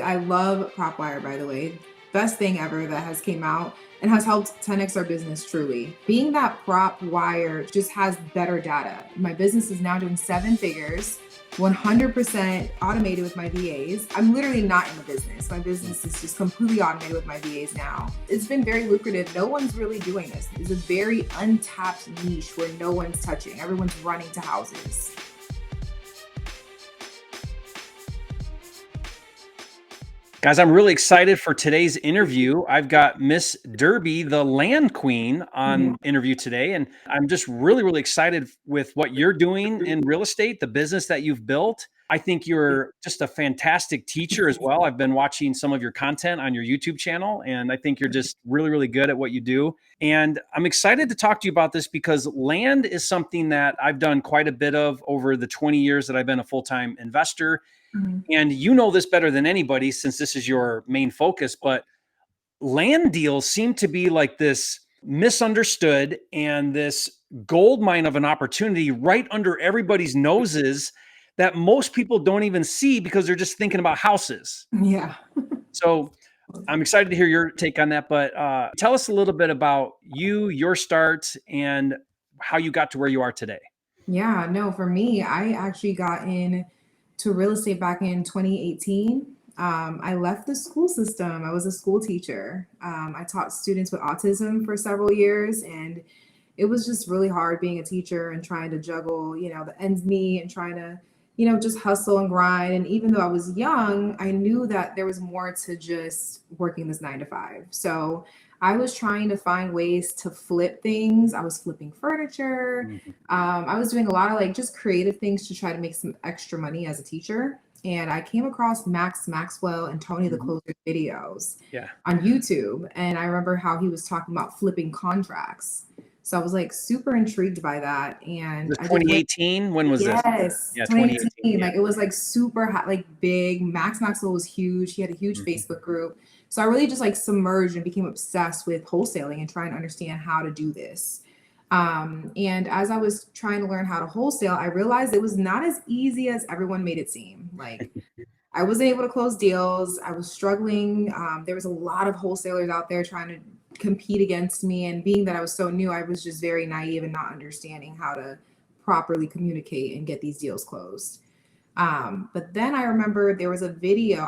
I love Propwire, by the way. Best thing ever that has came out and has helped 10x our business truly. Being that Propwire just has better data. My business is now doing 7 figures, 100% automated with my VAs. I'm literally not in the business. My business is just completely automated with my VAs now. It's been very lucrative. No one's really doing this. It's a very untapped niche where no one's touching. Everyone's running to houses. Guys, I'm really excited for today's interview. I've got Ms Dherby, the land queen, on interview today. And I'm just really, really excited with what you're doing in real estate, the business that you've built. I think you're just a fantastic teacher as well. I've been watching some of your content on your YouTube channel, and I think you're just really, really good at what you do. And I'm excited to talk to you about this because land is something that I've done quite a bit of over the 20 years that I've been a full-time investor. And you know this better than anybody since this is your main focus, but land deals seem to be like this misunderstood and this gold mine of an opportunity right under everybody's noses that most people don't even see because they're just thinking about houses. Yeah. So I'm excited to hear your take on that, but tell us a little bit about you, your start, and how you got to where you are today. Yeah, no, for me, I actually got into real estate back in 2018. I left the school system. I was a school teacher. I taught students with autism for several years, and it was just really hard being a teacher and trying to juggle, the ends meet and trying to, just hustle and grind. And even though I was young, I knew that there was more to just working this 9 to 5. So I was trying to find ways to flip things. I was flipping furniture. I was doing a lot of like just creative things to try to make some extra money as a teacher. And I came across Max Maxwell and Tony the Closer videos on YouTube. And I remember how he was talking about flipping contracts. So I was like super intrigued by that. And 2018, when was this? Yes, Yeah, 2018. Like it was like super hot, like big. Max Maxwell was huge. He had a huge Facebook group. So I really just like submerged and became obsessed with wholesaling and trying to understand how to do this. And as I was trying to learn how to wholesale, I realized it was not as easy as everyone made it seem. Like I wasn't able to close deals. I was struggling. There was a lot of wholesalers out there trying to compete against me. And being that I was so new, I was just very naive and not understanding how to properly communicate and get these deals closed. But then I remember there was a video.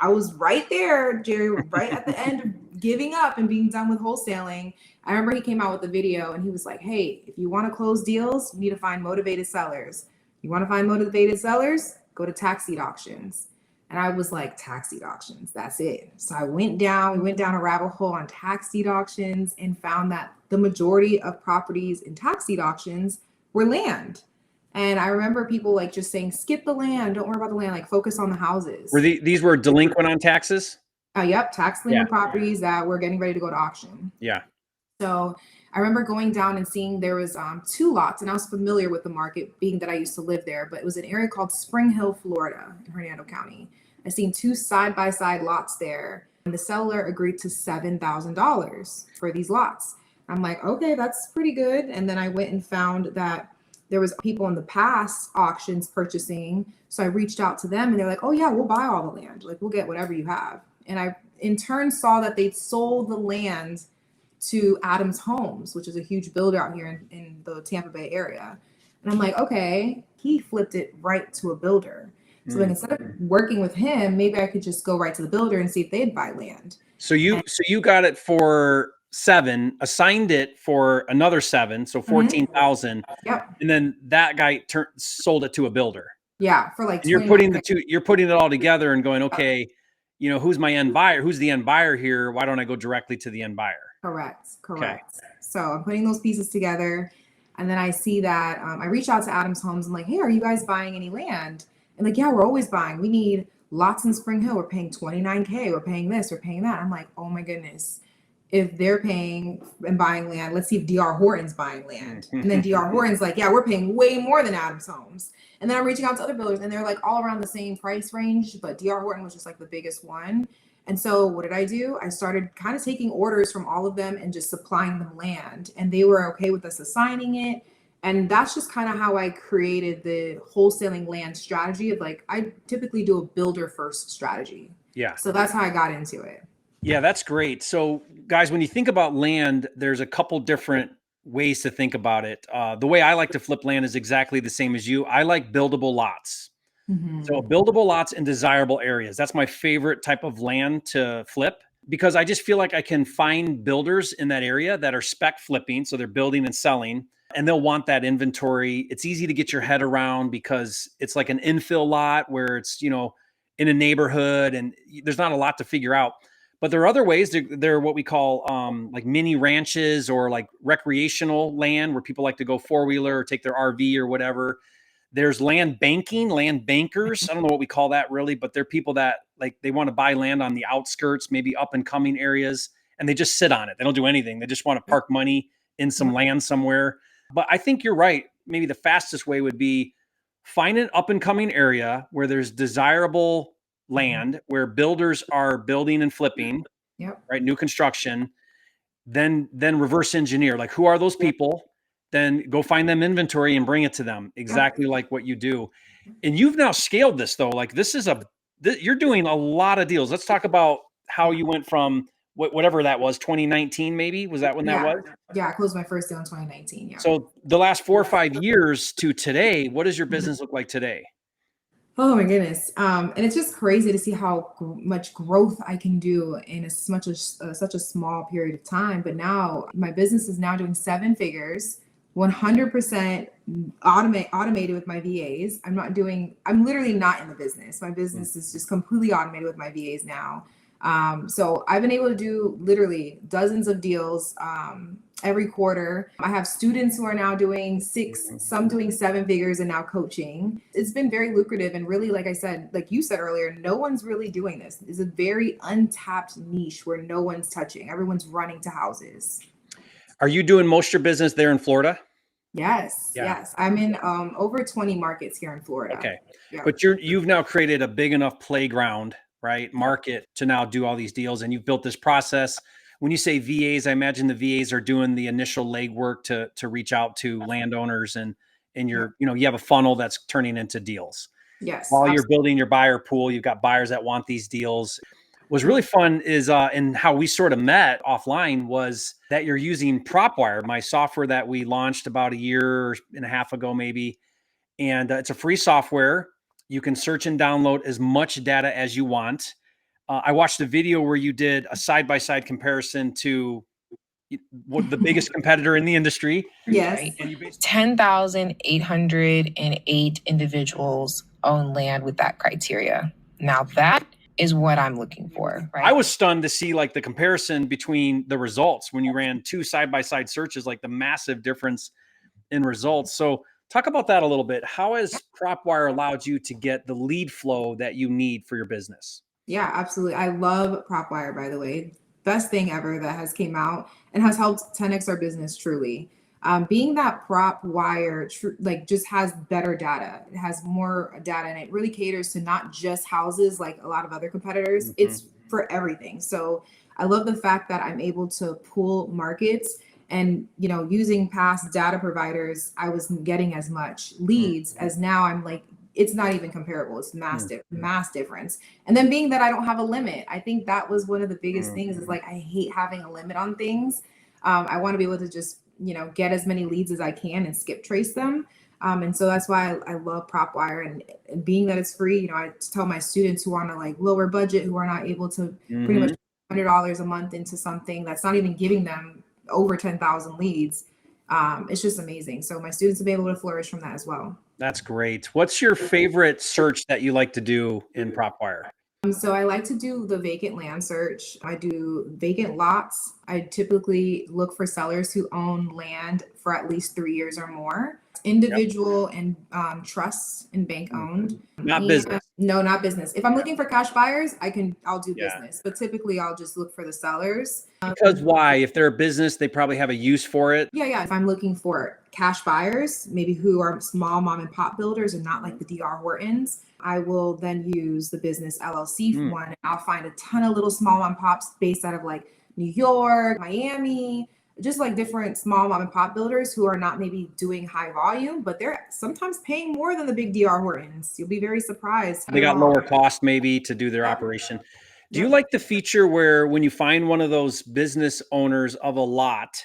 I was right there, Jerry, right at the end of giving up and being done with wholesaling. I remember he came out with a video and he was like, hey, if you want to close deals, you need to find motivated sellers. You want to find motivated sellers? Go to tax deed auctions. And I was like, tax deed auctions, that's it. So we went down a rabbit hole on tax deed auctions and found that the majority of properties in tax deed auctions were land. And I remember people like just saying, skip the land, don't worry about the land, like focus on the houses. These were delinquent on taxes? Yep, tax delinquent properties that were getting ready to go to auction. Yeah. So I remember going down and seeing there was 2 lots, and I was familiar with the market being that I used to live there, but it was an area called Spring Hill, Florida in Hernando County. I seen 2 side-by-side lots there, and the seller agreed to $7,000 for these lots. I'm like, okay, that's pretty good. And then I went and found that there was people in the past auctions purchasing. So I reached out to them and they're like, oh yeah, we'll buy all the land. Like we'll get whatever you have. And I in turn saw that they'd sold the land to Adams Homes, which is a huge builder out here in the Tampa Bay area. And I'm like, okay, he flipped it right to a builder. So like instead of working with him, maybe I could just go right to the builder and see if they'd buy land. So you got it for 7, assigned it for another 7, so 14,000. Yep. And then that guy sold it to a builder. Yeah, for like you're putting it all together and going, okay, who's my end buyer? Who's the end buyer here? Why don't I go directly to the end buyer? Correct. Okay. So I'm putting those pieces together, and then I see that I reach out to Adams Homes and like, hey, are you guys buying any land? And like, yeah, we're always buying. We need lots in Spring Hill. We're paying $29K. We're paying this. We're paying that. I'm like, oh my goodness. If they're paying and buying land, let's see if DR Horton's buying land. And then DR Horton's like, yeah, we're paying way more than Adams Homes. And then I'm reaching out to other builders and they're like all around the same price range, but DR Horton was just like the biggest one. And so what did I do? I started kind of taking orders from all of them and just supplying them land. And they were okay with us assigning it. And that's just kind of how I created the wholesaling land strategy of like, I typically do a builder first strategy. Yeah. So that's how I got into it. Yeah, that's great. So, guys, when you think about land, there's a couple different ways to think about it. The way I like to flip land is exactly the same as you. I like buildable lots. So, Hmm. buildable lots in desirable areas. That's my favorite type of land to flip because I just feel like I can find builders in that area that are spec flipping. So, they're building and selling, and they'll want that inventory. It's easy to get your head around because it's like an infill lot where it's, in a neighborhood and there's not a lot to figure out. But there are other ways. They're what we call like mini ranches or like recreational land where people like to go four-wheeler or take their RV or whatever. There's land banking, land bankers. I don't know what we call that really, but they're people that like they want to buy land on the outskirts, maybe up and coming areas, and they just sit on it. They don't do anything. They just want to park money in some land somewhere. But I think you're right. Maybe the fastest way would be find an up and coming area where there's desirable land where builders are building and flipping, Yep. right? New construction, then reverse engineer. Like, who are those people? Then go find them inventory and bring it to them, exactly like what you do. And you've now scaled this though. Like you're doing a lot of deals. Let's talk about how you went from whatever that was, 2019 maybe? Was that when that Yeah. was? Yeah. I closed my first deal in 2019. Yeah. So the last 4 or 5 years to today, what does your business look like today? Oh my goodness. And it's just crazy to see how much growth I can do in as much as such a small period of time. But now my business is now doing 7 figures, 100% automated with my VAs. I'm literally not in the business. My business is just completely automated with my VAs now. So I've been able to do literally dozens of deals every quarter. I have students who are now doing 6, some doing 7 figures and now coaching. It's been very lucrative. And really, like I said, like you said earlier, no one's really doing this. It's a very untapped niche where no one's touching. Everyone's running to houses. Are you doing most of your business there in Florida? Yes. Yeah. Yes. I'm in over 20 markets here in Florida. Okay. Yeah. But you've now created a big enough playground, right? Market to now do all these deals. And you've built this process. When you say VAs, I imagine the VAs are doing the initial legwork to reach out to landowners and you have a funnel that's turning into deals. Yes. While Absolutely. you're building your buyer pool, you've got buyers that want these deals. What's really fun is and how we sort of met offline was that you're using Propwire, my software that we launched about a year and a half ago, maybe. And it's a free software. You can search and download as much data as you want. I watched a video where you did a side-by-side comparison to what the biggest competitor in the industry. Yes. Right? And you 10,808 individuals own land with that criteria. Now that is what I'm looking for, right? I was stunned to see like the comparison between the results when you ran 2 side-by-side searches, like the massive difference in results. So talk about that a little bit. How has Propwire allowed you to get the lead flow that you need for your business? Yeah, absolutely. I love Propwire, by the way. Best thing ever that has came out and has helped 10x our business truly. Being that Propwire like just has better data. It has more data and it really caters to not just houses like a lot of other competitors. It's for everything. So I love the fact that I'm able to pull markets and using past data providers, I wasn't getting as much leads as now I'm like, it's not even comparable. It's mass difference. And then being that I don't have a limit, I think that was one of the biggest things is like, I hate having a limit on things. I want to be able to just, get as many leads as I can and skip trace them. And so that's why I love Propwire and being that it's free, I tell my students who are on a like lower budget, who are not able to pretty much $100 a month into something that's not even giving them over 10,000 leads. It's just amazing. So my students will be able to flourish from that as well. That's great. What's your favorite search that you like to do in Propwire? So I like to do the vacant land search. I do vacant lots. I typically look for sellers who own land for at least 3 years or more. Individual and trusts and bank owned. Not business. No, not business. If I'm looking for cash buyers, I'll do business. But typically I'll just look for the sellers. Because why? If they're a business, they probably have a use for it. Yeah. If I'm looking for cash buyers, maybe who are small mom and pop builders and not like the DR Hortons, I will then use the business LLC one. And I'll find a ton of little small mom and pops based out of like New York, Miami, just like different small mom and pop builders who are not maybe doing high volume, but they're sometimes paying more than the big DR Hortons. You'll be very surprised. They got lower cost maybe to do their operation. Do you Yep. like the feature where when you find one of those business owners of a lot,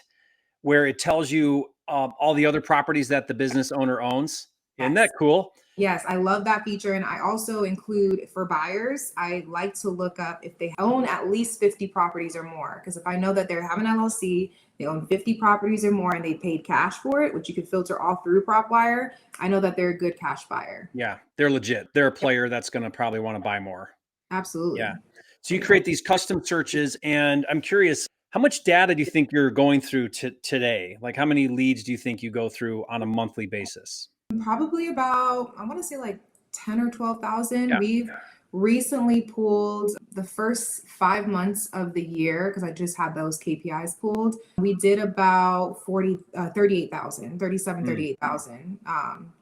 where it tells you all the other properties that the business owner owns? Isn't that Yes. cool? Yes, I love that feature. And I also include for buyers, I like to look up if they own at least 50 properties or more. Because if I know that they have an LLC, they own 50 properties or more, and they paid cash for it, which you can filter all through Propwire, I know that they're a good cash buyer. Yeah, they're legit. They're a Yep, player that's going to probably want to buy more. Yeah. absolutely. So you create these custom searches, and I'm curious, how much data do you think you're going through today? Like, how many leads do you think you go through on a monthly basis? Probably about, I want to say like 10 or 12,000. Yeah. We've recently pulled the first 5 months of the year because I just had those KPIs pulled. We did about 38,000, 37, Mm. 38,000.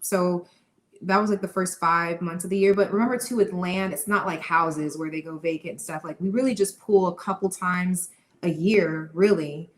So that was like the first 5 months of the year. But remember too, with land, it's not like houses where they go vacant and stuff. Like we really just pull a couple times a year, really,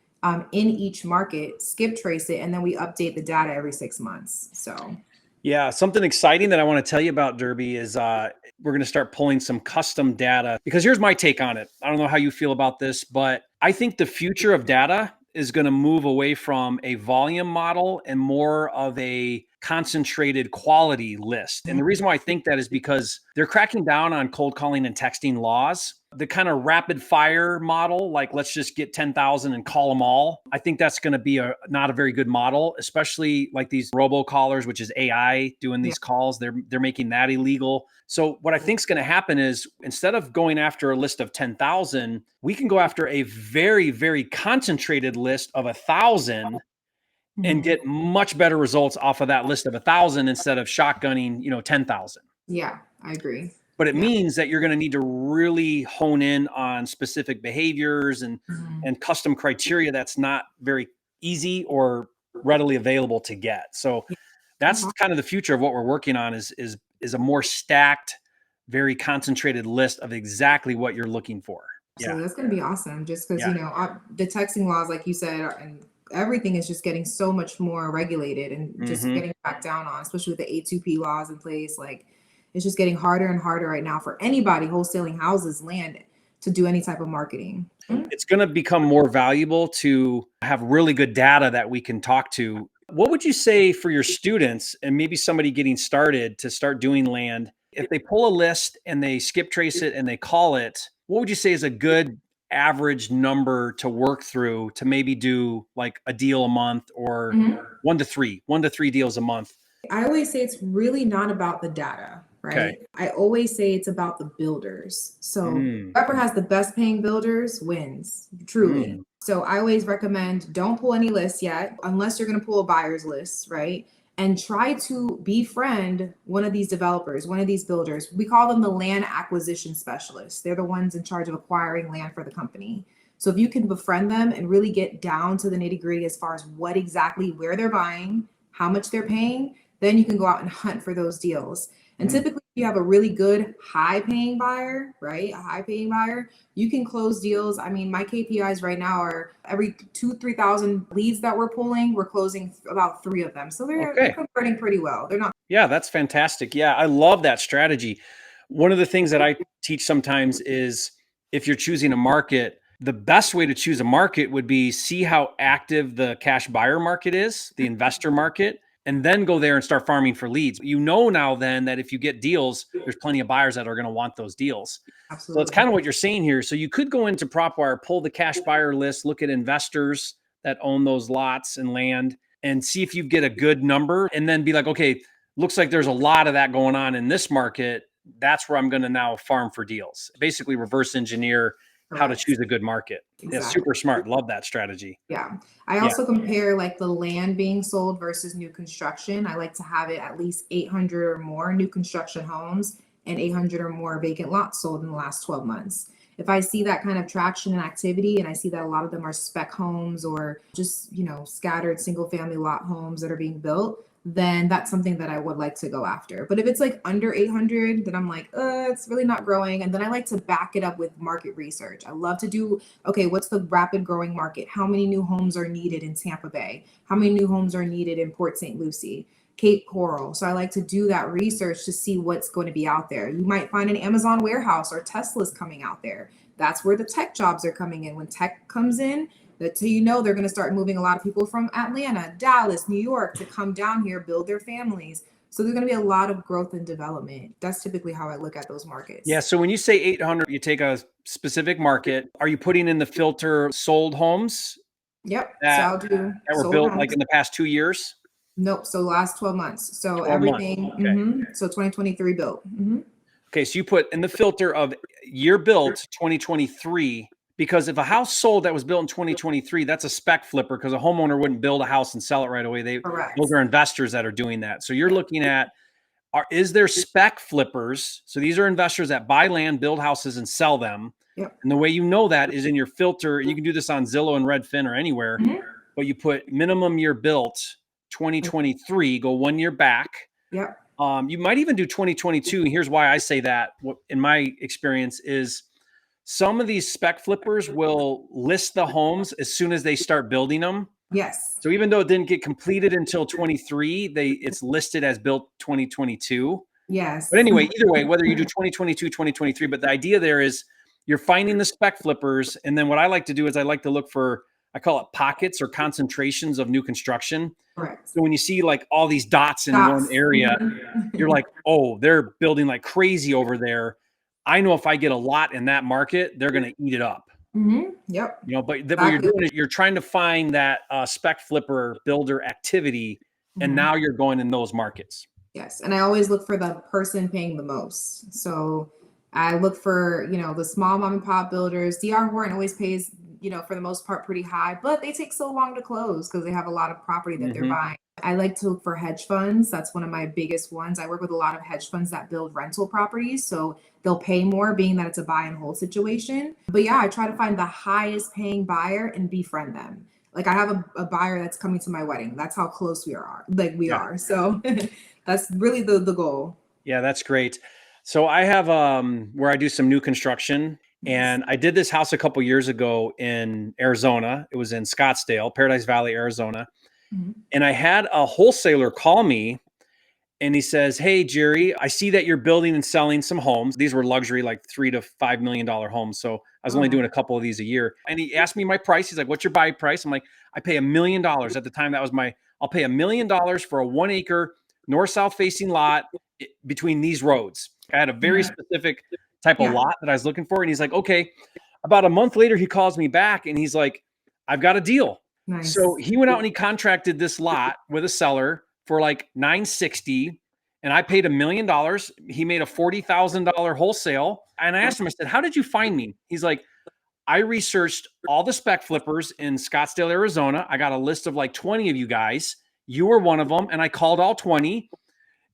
in each market, skip trace it, and then we update the data every 6 months. So Yeah, something exciting that I want to tell you about Derby is we're going to start pulling some custom data because here's my take on it. I don't know how you feel about this, but I think the future of data is going to move away from a volume model and more of a concentrated quality list. And the reason why I think that is because they're cracking down on cold calling and texting laws. The kind of rapid fire model, like let's just get 10,000 and call them all. I think that's going to be not a very good model, especially like these robocallers, which is AI doing yeah, these calls. They're making that illegal. So what I think is going to happen is instead of going after a list of 10,000, we can go after a very, very concentrated list of 1,000 and mhm. get much better results off of that list of 1,000 instead of shotgunning, 10,000. Yeah, I agree. But it Yeah. means that you're going to need to really hone in on specific behaviors and Mhm. custom criteria that's not very easy or readily available to get. So Yeah. that's Uh-huh. kind of the future of what we're working on is a more stacked, very concentrated list of exactly what you're looking for. So Yeah. that's going to be awesome just because, Yeah. the texting laws, like you said, and everything is just getting so much more regulated and just Hmm. getting back down on, especially with the A2P laws in place. Like it's just getting harder and harder right now for anybody wholesaling houses, land to do any type of marketing. It's going to become more valuable to have really good data that we can talk to. What would you say for your students and maybe somebody getting started to start doing land? If they pull a list and they skip trace it and they call it, what would you say is a good average number to work through to maybe do like a deal a month or Mhm. 1 to 3 deals a month? I always say it's really not about the data, Okay. right? I always say it's about the builders. So Mm, whoever has the best paying builders wins, truly. mm, So I always recommend don't pull any lists yet, unless you're going to pull a buyer's list, right? And try to befriend one of these developers, one of these builders. We call them the land acquisition specialists. They're the ones in charge of acquiring land for the company. So if you can befriend them and really get down to the nitty gritty as far as what exactly where they're buying, how much they're paying, then you can go out and hunt for those deals. And mm. typically, if you have a really good high paying buyer, right? A high paying buyer, you can close deals. I mean, my KPIs right now are every 3,000 leads that we're pulling, we're closing about 3 of them. So they're Okay. converting pretty well. They're not. Yeah, that's fantastic. Yeah, I love that strategy. One of the things that I teach sometimes is if you're choosing a market, the best way to choose a market would be see how active the cash buyer market is, the investor market, and then go there and start farming for leads. You know now then that if you get deals, there's plenty of buyers that are going to want those deals. So that's Absolutely. kind of what you're saying here. So you could go into Propwire, pull the cash buyer list, look at investors that own those lots and land, and see if you get a good number, and then be like, okay, looks like there's a lot of that going on in this market. That's where I'm going to now farm for deals. Basically, reverse engineer how to Correct. choose a good market. Yeah, Exactly. super smart. Love that strategy. Yeah. I Yeah. also compare like the land being sold versus new construction. I like to have it at least 800 or more new construction homes and 800 or more vacant lots sold in the last 12 months. If I see that kind of traction and activity, and I see that a lot of them are spec homes or just, scattered single family lot homes that are being built, then that's something that I would like to go after. But if it's like under 800, then I'm like, it's really not growing. And then I like to back it up with market research. I love to do, okay, what's the rapid growing market? How many new homes are needed in Tampa Bay? How many new homes are needed in Port St. Lucie? Cape Coral. So I like to do that research to see what's going to be out there. You might find an Amazon warehouse or Tesla's coming out there. That's where the tech jobs are coming in. When tech comes in, that's how you know they're going to start moving a lot of people from Atlanta, Dallas, New York to come down here, build their families. So there's going to be a lot of growth and development. That's typically how I look at those markets. Yeah. So when you say 800, you take a specific market. Are you putting in the filter sold homes Yep. that, so I'll do that were sold built homes. like in the past 2 years? Nope. So last 12 months. So 12 everything. months. Okay. So 2023 built. Okay. So you put in the filter of year built 2023, because if a house sold that was built in 2023, that's a spec flipper, because a homeowner wouldn't build a house and sell it right away. Correct. Those are investors that are doing that. So you're looking at, is there spec flippers? So these are investors that buy land, build houses, and sell them. Yep. And the way you know that is in your filter. You can do this on Zillow and Redfin or anywhere, but you put minimum year built 2023, go 1 year back. Yep. You might even do 2022. And here's why I say that. In my experience is some of these spec flippers will list the homes as soon as they start building them. Yes. So even though it didn't get completed until 23, it's listed as built 2022. Yes. But anyway, either way, whether you do 2022, 2023, but the idea there is you're finding the spec flippers. And then what I like to do is I like to look for, I call it pockets or concentrations of new construction. Correct. So when you see like all these dots in one area, you're like, oh, they're building like crazy over there. I know if I get a lot in that market, they're going to eat it up. Yep. You know, but what you're doing is you're trying to find that spec flipper builder activity, and now you're going in those markets. Yes, and I always look for the person paying the most. So I look for, the small mom and pop builders. DR Horton always pays, for the most part, pretty high, but they take so long to close because they have a lot of property that they're buying. I like to look for hedge funds. That's one of my biggest ones. I work with a lot of hedge funds that build rental properties. So they'll pay more, being that it's a buy and hold situation. But yeah, I try to find the highest paying buyer and befriend them. Like I have a buyer that's coming to my wedding. That's how close we are. Are. So that's really the goal. Yeah, that's great. So I have where I do some new construction, and I did this house a couple years ago in Arizona. It was in Scottsdale, Paradise Valley, Arizona. And I had a wholesaler call me, and he says, "Hey, Jerry, I see that you're building and selling some homes." These were luxury, like $3 to $5 million homes. So I was only doing a couple of these a year. And he asked me my price. He's like, "What's your buy price?" I'm like, "I pay $1 million." At the time, that was I'll pay $1 million for a 1 acre north-south facing lot between these roads. I had a very specific type of lot that I was looking for. And he's like, "Okay." About a month later, he calls me back and he's like, "I've got a deal." Nice. So he went out and he contracted this lot with a seller for like $960, and I paid $1 million. He made a $40,000 wholesale. And I asked him, I said, "How did you find me?" He's like, "I researched all the spec flippers in Scottsdale, Arizona. I got a list of like 20 of you guys. You were one of them. And I called all 20.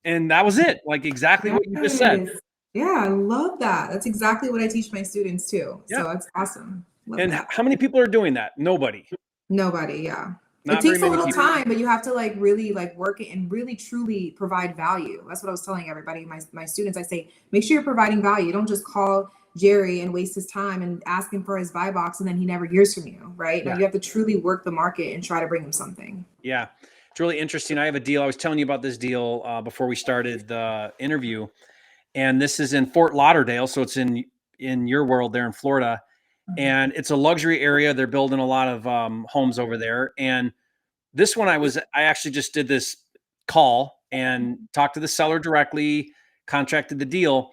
And that was it. Like exactly what you just said." Yeah, I love that. That's exactly what I teach my students too. Yeah. So it's awesome. Love And that. how many people are doing that? Nobody. Nobody, yeah. Not It takes very a many little people. time, but you have to really work it and really truly provide value. That's what I was telling everybody, my students. I say, make sure you're providing value. Don't just call Jerry and waste his time and ask him for his buy box and then he never hears from you, right? Yeah. No, you have to truly work the market and try to bring him something. Yeah. It's really interesting. I have a deal. I was telling you about this deal before we started the interview. And this is in Fort Lauderdale. So it's in your world there in Florida. And it's a luxury area. They're building a lot of homes over there. And this one, I actually just did this call and talked to the seller directly, contracted the deal.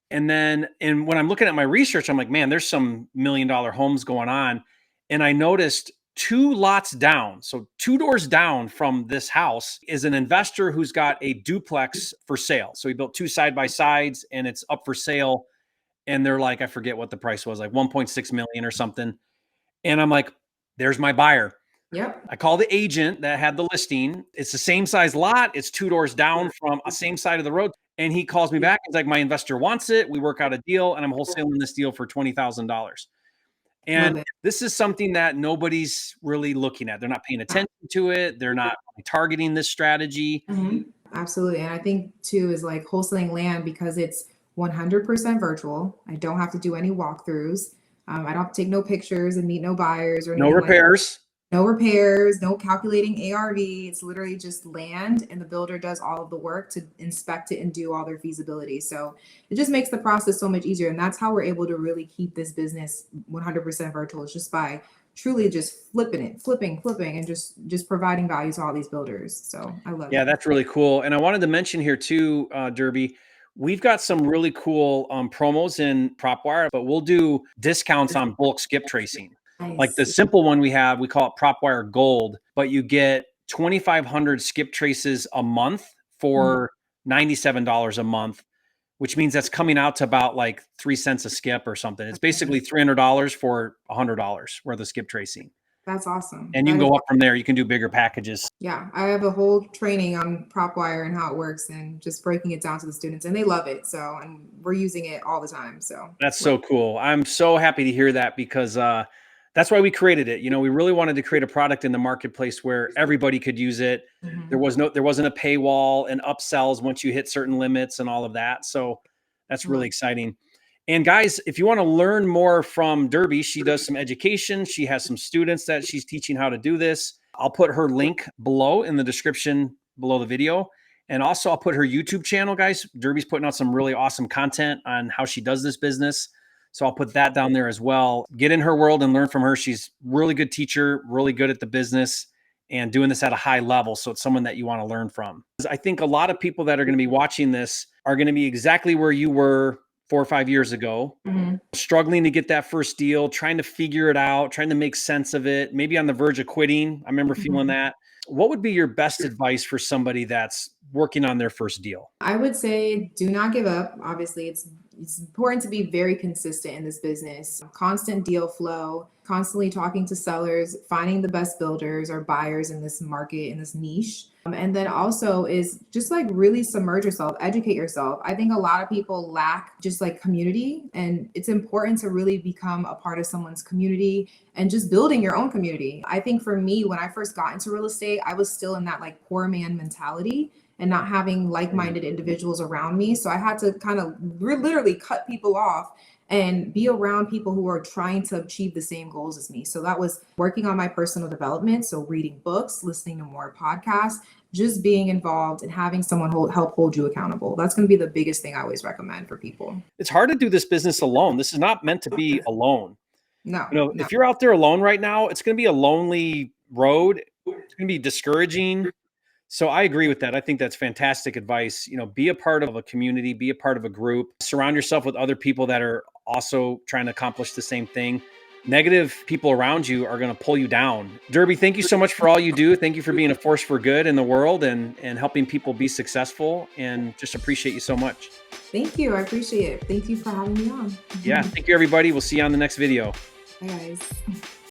And when I'm looking at my research, I'm like, man, there's some $1 million homes going on. And I noticed 2 lots down. So 2 doors down from this house is an investor who's got a duplex for sale. So he built 2 side by sides and it's up for sale. And they're like, I forget what the price was, like 1.6 million or something. And I'm like, there's my buyer. Yep. I call the agent that had the listing. It's the same size lot. It's 2 doors down from a same side of the road. And he calls me back. He's like, my investor wants it. We work out a deal and I'm wholesaling this deal for $20,000. And this is something that nobody's really looking at. They're not paying attention to it. They're not targeting this strategy. Absolutely. And I think too is like wholesaling land, because it's 100% virtual. I don't have to do any walkthroughs. I don't have to take no pictures and meet no buyers or no repairs. No repairs, no calculating ARV. It's literally just land, and the builder does all of the work to inspect it and do all their feasibility. So it just makes the process so much easier. And that's how we're able to really keep this business 100% virtual, is just by truly just flipping, and just providing value to all these builders. So I love Yeah, it. that's really cool. And I wanted to mention here too, Derby, we've got some really cool promos in Propwire, but we'll do discounts on bulk skip tracing. Like the Nice. simple one we have, we call it Propwire Gold, but you get 2,500 skip traces a month for $97 a month, which means that's coming out to about like 3 cents a skip or something. It's basically $300 for $100 worth of skip tracing. That's awesome. And you can That is, go up from there. You can do bigger packages. yeah, I have a whole training on Propwire and how it works and just breaking it down to the students, and they love it. So, and we're using it all the time. So That's so cool. I'm so happy to hear that because that's why we created it. You know, we really wanted to create a product in the marketplace where everybody could use it. Mhm. There wasn't a paywall and upsells once you hit certain limits and all of that. So that's really exciting. And guys, if you want to learn more from Dherby, she does some education. She has some students that she's teaching how to do this. I'll put her link below in the description below the video. And also I'll put her YouTube channel, guys. Dherby's putting out some really awesome content on how she does this business. So I'll put that down there as well. Get in her world and learn from her. She's a really good teacher, really good at the business and doing this at a high level. So it's someone that you want to learn from. I think a lot of people that are going to be watching this are going to be exactly where you were 4 or 5 years ago, struggling to get that first deal, trying to figure it out, trying to make sense of it, maybe on the verge of quitting. I remember feeling that. What would be your best advice for somebody that's working on their first deal? I would say do not give up. Obviously, it's important to be very consistent in this business. Constant deal flow, constantly talking to sellers, finding the best builders or buyers in this market, in this niche. And then also is just like really submerge yourself, educate yourself. I think a lot of people lack just like community, and it's important to really become a part of someone's community and just building your own community. I think for me, when I first got into real estate, I was still in that like poor man mentality and not having like-minded individuals around me. So I had to kind of literally cut people off and be around people who are trying to achieve the same goals as me. So that was working on my personal development. So reading books, listening to more podcasts, just being involved and having someone help hold you accountable. That's going to be the biggest thing I always recommend for people. It's hard to do this business alone. This is not meant to be alone. No, You know, no. if you're out there alone right now, it's going to be a lonely road. It's going to be discouraging. So I agree with that. I think that's fantastic advice. You know, be a part of a community, be a part of a group, surround yourself with other people that are also trying to accomplish the same thing. Negative people around you are going to pull you down. Dherby, thank you so much for all you do. Thank you for being a force for good in the world and helping people be successful, and just appreciate you so much. Thank you. I appreciate it. Thank you for having me on. Yeah. Thank you, everybody. We'll see you on the next video. Bye, guys.